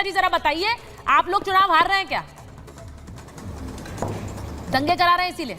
जी जरा बताइए, आप लोग चुनाव हार रहे हैं क्या? दंगे करा रहे हैं इसीलिए?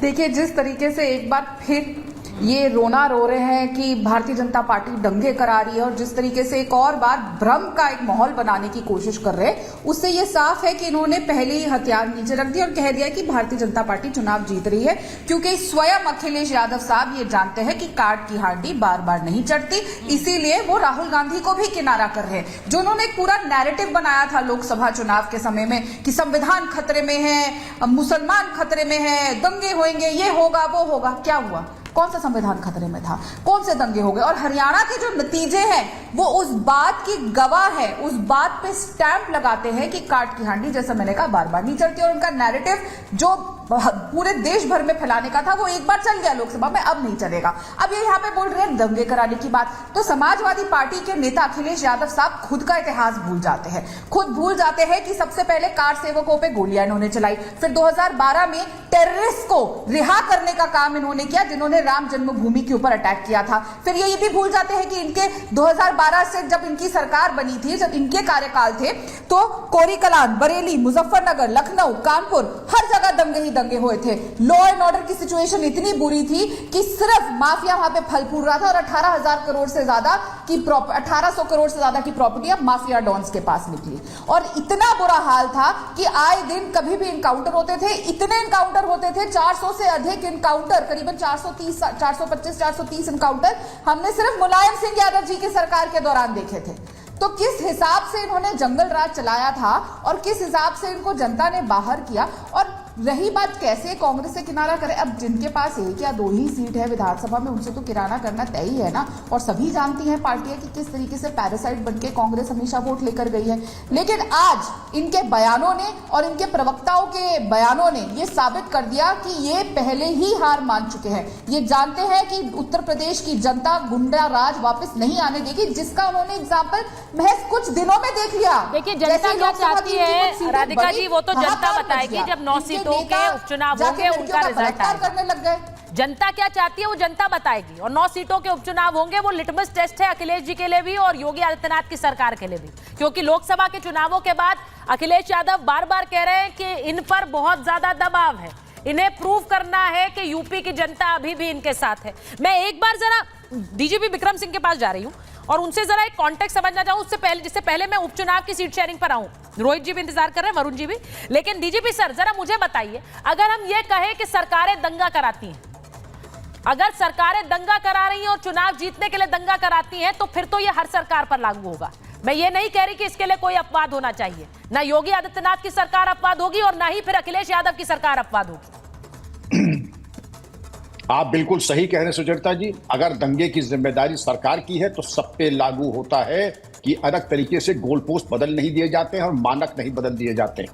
देखिए, जिस तरीके से एक बार फिर ये रोना रो रहे हैं कि भारतीय जनता पार्टी दंगे करा रही है, और जिस तरीके से एक और बार भ्रम का एक माहौल बनाने की कोशिश कर रहे हैं, उससे ये साफ है कि इन्होंने पहले ही हथियार नीचे रख दिए और कह दिया कि भारतीय जनता पार्टी चुनाव जीत रही है, क्योंकि स्वयं अखिलेश यादव साहब ये जानते हैं कि कार्ड की हांडी बार बार नहीं चढ़ती। इसीलिए वो राहुल गांधी को भी किनारा कर रहे हैं, जो उन्होंने एक पूरा नैरेटिव बनाया था लोकसभा चुनाव के समय में कि संविधान खतरे में है, मुसलमान खतरे में है, दंगे होंगे, ये होगा वो होगा। क्या हुआ? कौन सा संविधान खतरे में था? कौन से दंगे हो गए? और हरियाणा के जो नतीजे हैं वो उस बात की गवाह है, उस बात पे स्टैंप लगाते हैं कि कार्ड की हांडी, जैसा मैंने कहा, बार बार नहीं चढ़ती। और उनका नैरेटिव जो पूरे देश भर में फैलाने का था वो एक बार चल गया लोकसभा में, अब नहीं चलेगा। अब ये यहाँ पे बोल रहे हैं दंगे कराने की बात, तो समाजवादी पार्टी के नेता अखिलेश यादव साहब खुद का इतिहास भूल जाते हैं। खुद भूल जाते हैं कि सबसे पहले कार सेवकों पे गोलियां इन्होंने चलाई, फिर 2012 में टेररिस्ट को रिहा करने का काम इन्होंने किया जिन्होंने राम जन्मभूमि के ऊपर अटैक किया था। फिर ये भी भूल जाते हैं कि इनके 2012 से जब इनकी सरकार बनी थी, जब इनके कार्यकाल थे, तो कोरीकलान, बरेली, मुजफ्फरनगर, लखनऊ, कानपुर, हर जगह दंगे ही दंगे हुए थे। लॉ एंड ऑर्डर की सिचुएशन इतनी बुरी थी कि सिर्फ माफिया वहां पे फल फूल रहा था, और 1800 करोड़ से ज्यादा की प्रॉपर्टी अब माफिया डॉन्स के पास निकली। और इतना बुरा हाल था कि आए दिन कभी भी इनकाउंटर होते थे, इतने इनकाउंटर होते थे, 400 से अधिक इनकाउंटर, करीबन 425-430 इनकाउंटर हमने सिर्फ मुलायम सिंह यादव जी की सरकार के दौरान देखे थे। तो किस हिसाब से इन्होंने जंगल राज चलाया था और किस हिसाब से इनको जनता ने बाहर किया। और रही बात कैसे कांग्रेस से किनारा करे, अब जिनके पास एक या दो ही सीट है विधानसभा में, उनसे तो किराना करना तय ही है ना। और सभी जानती हैं पार्टियां कि किस तरीके से पैरासाइट बनके कांग्रेस हमेशा वोट लेकर गई है। लेकिन आज इनके बयानों ने और इनके प्रवक्ताओं के बयानों ने यह साबित कर दिया कि ये पहले ही हार मान चुके हैं। ये जानते हैं कि उत्तर प्रदेश की जनता गुंडा राज वापस नहीं आने देगी, जिसका उन्होंने एग्जाम्पल महज कुछ दिनों में देख लिया। देखिए, जनता क्या चाहती है राधिका जी, वो तो जनता बताएगी जब 9 सीटों के उपचुनाव होंगे, उनका रिजल्ट करने लग गए। जनता क्या चाहती है वो जनता बताएगी, और 9 सीटों के उपचुनाव होंगे। वो लिटमस टेस्ट है अखिलेश जी के लिए भी और योगी आदित्यनाथ की सरकार के लिए भी, क्योंकि लोकसभा के चुनावों के बाद अखिलेश यादव बार बार कह रहे हैं कि इन पर बहुत ज्यादा दबाव है, इन्हें प्रूव करना है कि यूपी की जनता अभी भी इनके साथ है। मैं एक बार जरा डीजीपी विक्रम सिंह के पास जा रही हूं और उनसे जरा एक कॉन्टेक्स्ट समझना चाहूं, जिससे पहले मैं उपचुनाव की सीट शेयरिंग पर आऊं। रोहित जी भी इंतजार कर रहे हैं, वरुण जी भी। लेकिन डीजीपी सर, जरा मुझे बताइए, अगर हम ये कहें कि सरकारें दंगा कराती हैं, अगर सरकारें दंगा करा रही हैं और चुनाव जीतने के लिए दंगा कराती हैं, तो फिर तो ये हर सरकार पर लागू होगा। मैं ये नहीं कह रही कि इसके लिए कोई अपवाद होना चाहिए, ना योगी आदित्यनाथ की सरकार अपवाद होगी और ना ही फिर अखिलेश यादव की सरकार अपवाद होगी। आप बिल्कुल सही कह रहे हैं सुचरिता जी। अगर दंगे की जिम्मेदारी सरकार की है तो सब पे लागू होता है कि अलग तरीके से गोल पोस्ट बदल नहीं दिए जाते हैं और मानक नहीं बदल दिए जाते हैं।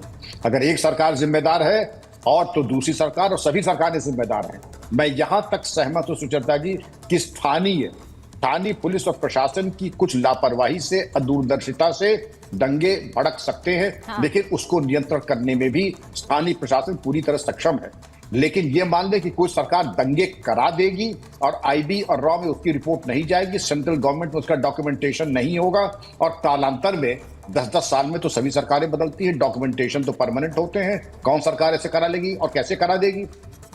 अगर एक सरकार जिम्मेदार है और तो दूसरी सरकार और सभी सरकारें जिम्मेदार हैं। मैं यहां तक सहमत हूं सुचरिता जी कि स्थानीय पुलिस और प्रशासन की कुछ लापरवाही से, दूरदर्शिता से दंगे भड़क सकते हैं। हाँ। लेकिन उसको नियंत्रण करने में भी स्थानीय प्रशासन पूरी तरह सक्षम है। लेकिन यह मान ले कि कोई सरकार दंगे करा देगी और आईबी और रॉ में उसकी रिपोर्ट नहीं जाएगी, सेंट्रल गवर्नमेंट में उसका डॉक्यूमेंटेशन नहीं होगा, और कालांतर में 10-10 साल में तो सभी सरकारें बदलती हैं, डॉक्यूमेंटेशन तो परमानेंट होते हैं। कौन सरकार ऐसे करा लेगी और कैसे करा देगी?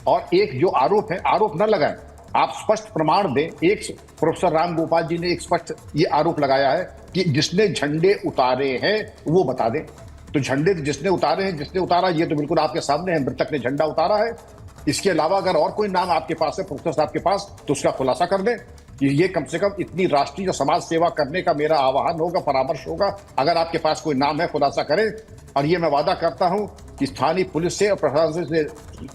और एक जो आरोप है, आरोप न लगाएं, आप स्पष्ट प्रमाण दें। एक प्रोफेसर राम गोपाल जी ने एक स्पष्ट ये आरोप लगाया है कि जिसने झंडे उतारे हैं वो बता दें। तो झंडे जिसने उतारे हैं, जिसने उतारा, ये तो बिल्कुल आपके सामने है, मृतक ने झंडा उतारा है। इसके अलावा अगर और कोई नाम आपके पास है प्रोफेसर साहब के पास, तो उसका खुलासा कर दें। ये कम से कम इतनी राष्ट्रीय समाज सेवा करने का मेरा आह्वान होगा, परामर्श होगा। अगर आपके पास कोई नाम है, खुलासा करें। और ये मैं वादा करता हूं कि स्थानीय पुलिस से और प्रशासन से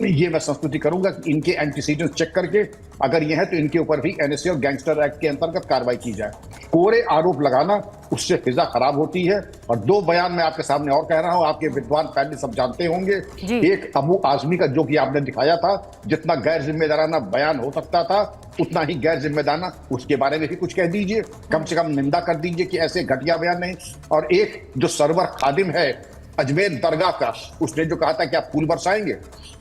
ये मैं संस्तुति करूंगा कि इनके एंटीसीडेंट्स चेक करके अगर ये है तो इनके ऊपर भी एनएसए और गैंगस्टर एक्ट के अंतर्गत कार्रवाई की जाए। कोरे आरोप लगाना, उससे फिजा खराब होती है। और 2 बयान मैं आपके सामने और कह रहा हूं, आपके विद्वान पहले सब जानते होंगे। एक अबू आजमी का, जो कि आपने दिखाया था, जितना गैर जिम्मेदाराना बयान हो सकता था उतना ही गैर जिम्मेदाराना, उसके बारे में भी कुछ कह दीजिए, कम से कम निंदा कर दीजिए कि ऐसे घटिया बयान नहीं। और एक जो सर्वर खादिम है अजमेर दरगाह का उसने जो कहा था कि आप फूल बरसाएंगे,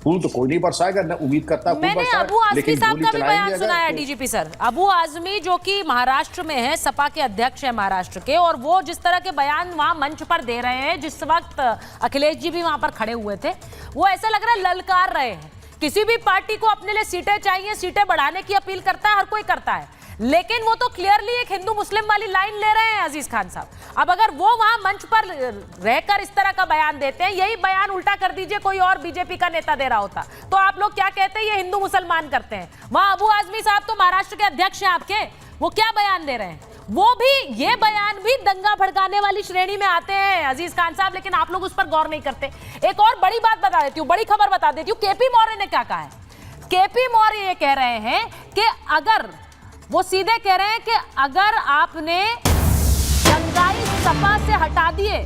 फूल तो कोई नहीं बरसाएगा, न उम्मीद करता फूल मैंने बरसाए, अबू आजमी लेकिन साहब गोली का भी चलाएंगे बयान अगर सुना है तो- डीजीपी सर। अबू आजमी जो कि महाराष्ट्र में है, सपा के अध्यक्ष है महाराष्ट्र के, और वो जिस तरह के बयान वहां मंच पर दे रहे हैं, जिस वक्त अखिलेश जी भी वहां पर खड़े हुए थे, वो ऐसा लग रहा है ललकार रहे हैं। किसी भी पार्टी को अपने लिए सीटें चाहिए, सीटें बढ़ाने की अपील करता है, हर कोई करता है, लेकिन वो तो क्लियरली एक हिंदू मुस्लिम वाली लाइन ले रहे हैं अजीज खान साहब। अब अगर वो वहां मंच पर रहकर इस तरह का बयान देते हैं, यही बयान उल्टा कर दीजिए कोई और बीजेपी का नेता दे रहा होता, तो आप लोग क्या कहते हैं, ये हिंदू मुसलमान करते हैं। वहां अबू आजमी साहब तो महाराष्ट्र के अध्यक्ष हैं आपके, वो क्या बयान दे रहे हैं, वो भी ये बयान भी दंगा भड़काने वाली श्रेणी में आते हैं अजीज खान साहब, लेकिन आप लोग उस पर गौर नहीं करते। एक और बड़ी बात बता देती हूँ, बड़ी खबर बता देती हूँ, केपी मौर्य ने क्या कहा है। केपी मौर्य ये कह रहे हैं कि अगर वो सीधे कह रहे हैं कि अगर आपने दंगाई सपा से हटा दिए,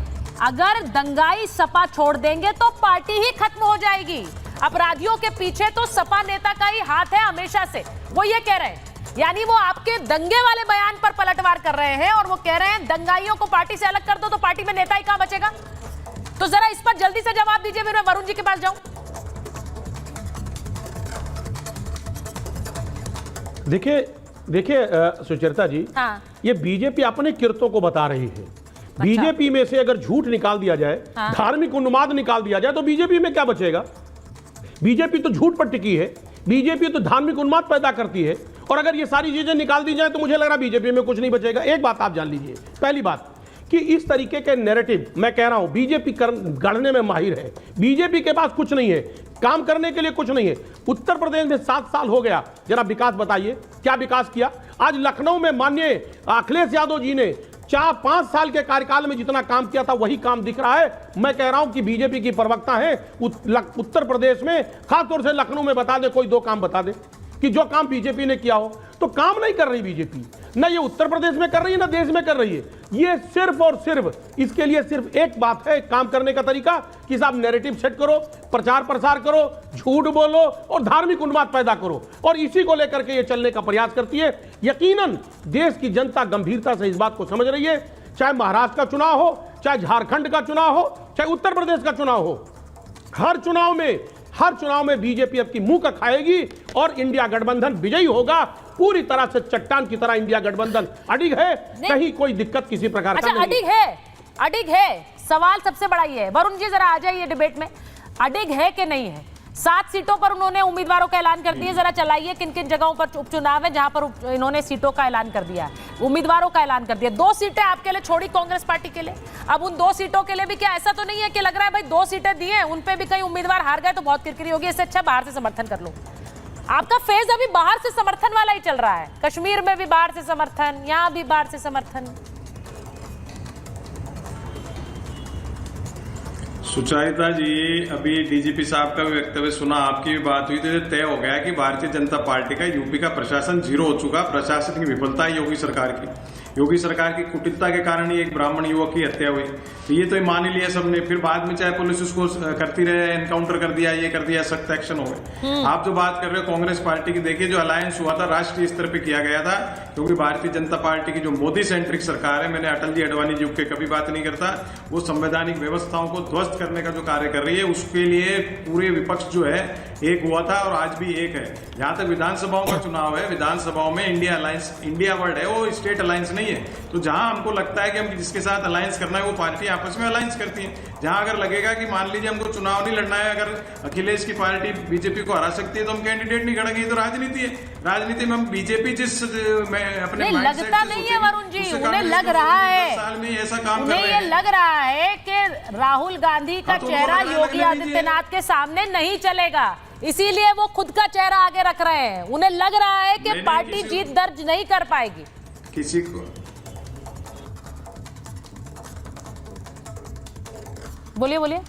अगर दंगाई सपा छोड़ देंगे तो पार्टी ही खत्म हो जाएगी। अपराधियों के पीछे तो सपा नेता का ही हाथ है हमेशा से, वो ये कह रहे हैं। यानी वो आपके दंगे वाले बयान पर पलटवार कर रहे हैं और वो कह रहे हैं दंगाइयों को पार्टी से अलग कर दो तो पार्टी में नेता ही कहां बचेगा। तो जरा इस पर जल्दी से जवाब दीजिए, फिर मैं वरुण जी के पास जाऊं। देखिए सुचरिता जी, हाँ। ये बीजेपी अपने किरतों को बता रही है। बीजेपी में से अगर झूठ निकाल दिया जाए, हाँ। धार्मिक उन्माद निकाल दिया जाए, तो बीजेपी में क्या बचेगा। बीजेपी तो झूठ पर टिकी है, बीजेपी तो धार्मिक उन्माद पैदा करती है, और अगर ये सारी चीजें निकाल दी जाए तो मुझे लग रहा बीजेपी में कुछ नहीं बचेगा। एक बात आप जान लीजिए, पहली बात कि इस तरीके के नैरेटिव, मैं कह रहा हूं बीजेपी गढ़ने में माहिर है। बीजेपी के पास कुछ नहीं है, काम करने के लिए कुछ नहीं है। उत्तर प्रदेश में 7 साल हो गया, जरा विकास बताइए, क्या विकास किया। आज लखनऊ में माननीय अखिलेश यादव जी ने 4-5 साल के कार्यकाल में जितना काम किया था वही काम दिख रहा है। मैं कह रहा हूं कि बीजेपी की प्रवक्ता है उत्तर प्रदेश में, खासतौर से लखनऊ में बता दे, कोई 2 काम बता दे कि जो काम बीजेपी ने किया हो। तो काम नहीं कर रही बीजेपी, ना ये उत्तर प्रदेश में कर रही है ना देश में कर रही है। ये सिर्फ और सिर्फ इसके लिए सिर्फ एक बात है काम करने का तरीका कि साहब नैरेटिव सेट करो, प्रचार प्रसार करो, झूठ बोलो और धार्मिक उन्माद पैदा करो, और इसी को लेकर के ये चलने का प्रयास करती है। यकीनन देश की जनता गंभीरता से इस बात को समझ रही है। चाहे महाराष्ट्र का चुनाव हो, चाहे झारखंड का चुनाव हो, चाहे उत्तर प्रदेश का चुनाव हो, हर चुनाव में बीजेपी अब की मुंह का खाएगी और इंडिया गठबंधन विजयी होगा। पूरी तरह से चट्टान की तरह इंडिया गठबंधन अडिग है, कहीं कोई दिक्कत किसी प्रकार का नहीं। अडिग है। सवाल सबसे बड़ा ये है, वरुण जी जरा आ जाइए डिबेट में, अडिग है कि नहीं है। 7 सीटों पर उन्होंने उम्मीदवारों का ऐलान कर दिया, जरा चलाइए किन किन जगहों पर उपचुनाव है जहां पर इन्होंने सीटों का ऐलान कर दिया, उम्मीदवारों का ऐलान कर दिया। 2 सीटें आपके लिए छोड़ी कांग्रेस पार्टी के लिए। अब उन 2 सीटों के लिए भी क्या ऐसा तो नहीं है कि लग रहा है भाई 2 सीटें दी हैं, उन पे भी कहीं उम्मीदवार हार गए तो बहुत किरकिरी होगी, इससे अच्छा बाहर से समर्थन कर लो। आपका फेज अभी बाहर से समर्थन वाला ही चल रहा है, कश्मीर में भी बाहर से समर्थन, यहां भी बाहर से समर्थन। सुचरिता जी, अभी डीजीपी साहब का भी वक्तव्य सुना, आपकी भी बात हुई, तो ये तय हो गया कि भारतीय जनता पार्टी का यूपी का प्रशासन 0 हो चुका। प्रशासन की विफलता है योगी सरकार की, योगी सरकार की कुटिलता के कारण ही एक ब्राह्मण युवक की हत्या हुई। तो ये तो मान ही लिया सबने, फिर बाद में चाहे पुलिस उसको करती रहे, एनकाउंटर कर दिया, ये कर दिया, सख्त एक्शन हो गए। आप जो बात कर रहे हो कांग्रेस पार्टी की, देखिए जो अलायंस हुआ था राष्ट्रीय स्तर पे किया गया था, क्योंकि भारतीय जनता पार्टी की जो मोदी सेंट्रिक सरकार है, मैंने अटल जी अडवाणी जी के कभी बात नहीं करता, वो संवैधानिक व्यवस्थाओं को ध्वस्त करने का जो कार्य कर रही है, उसके लिए पूरे विपक्ष जो है एक हुआ था और आज भी एक है। जहां तक विधानसभाओं का चुनाव है, विधानसभाओं में इंडिया अलायंस, इंडिया वर्ड है, वो स्टेट अलायंस नहीं है। तो जहां हमको लगता है कि हम जिसके साथ अलायंस करना है वो पार्टी आपस में अलायंस करती है। जहां अगर लगेगा कि मान लीजिए हमको चुनाव नहीं लड़ना है, अगर अखिलेश की पार्टी बीजेपी को हरा सकती है तो हम कैंडिडेट नहीं खड़ेंगे। तो राजनीति है, राजनीति में हम बीजेपी जिस अपने लगता नहीं है वरुण जी, उन्हें लग रहा है, साल में ऐसा काम उन्हें ये लग रहा है कि राहुल गांधी का चेहरा योगी आदित्यनाथ के सामने नहीं चलेगा, इसीलिए वो खुद का चेहरा आगे रख रहे हैं। उन्हें लग रहा है कि पार्टी जीत दर्ज नहीं कर पाएगी। किसी को बोलिए।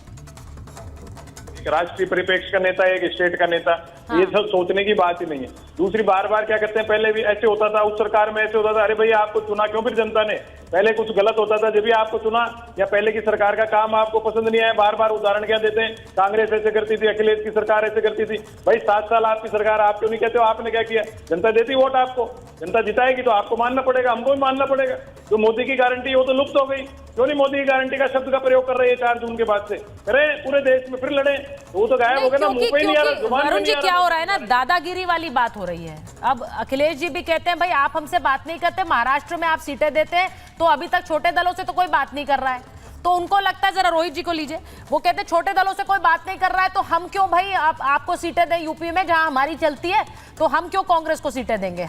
राष्ट्रीय परिप्रेक्ष्य का नेता, एक स्टेट का नेता, हाँ। ये सब सोचने की बात ही नहीं है। दूसरी बार बार क्या करते हैं, पहले भी ऐसे होता था, उस सरकार में ऐसे होता था, अरे भैया आपको चुना क्यों फिर जनता ने, पहले कुछ गलत होता था जब भी आपको चुना, या पहले की सरकार का काम आपको पसंद नहीं आया, बार बार उदाहरण क्या देते हैं, कांग्रेस ऐसे करती थी, अखिलेश की सरकार ऐसे करती थी। भाई 7 साल आपकी सरकार, आप क्यों नहीं कहते हो आपने क्या किया? जनता देती वोट आपको, जनता जिताएगी तो आपको मानना पड़ेगा, हमको भी मानना पड़ेगा। जो मोदी की गारंटी वो तो लुप्त हो गई, क्यों नहीं मोदी की गारंटी का शब्द का प्रयोग कर रहे हैं 4 जून के बाद से? करें पूरे देश में, फिर लड़े, तो वो तो गायब हो गया ना, मुंह पे ही नहीं आ रहा, जुबान पे वरुण जी नहीं आ क्या रहा। हो रहा है ना, दादागिरी वाली बात हो रही है। अब अखिलेश जी भी कहते हैं भाई आप हमसे बात नहीं करते, महाराष्ट्र में आप सीटें देते हैं तो अभी तक छोटे दलों से तो कोई बात नहीं कर रहा है। तो उनको लगता है, जरा रोहित जी को लीजिए, वो कहते हैं छोटे दलों से कोई बात नहीं कर रहा है तो हम क्यों भाई आपको सीटें दें यूपी में जहां हमारी चलती है, तो हम क्यों कांग्रेस को सीटें देंगे?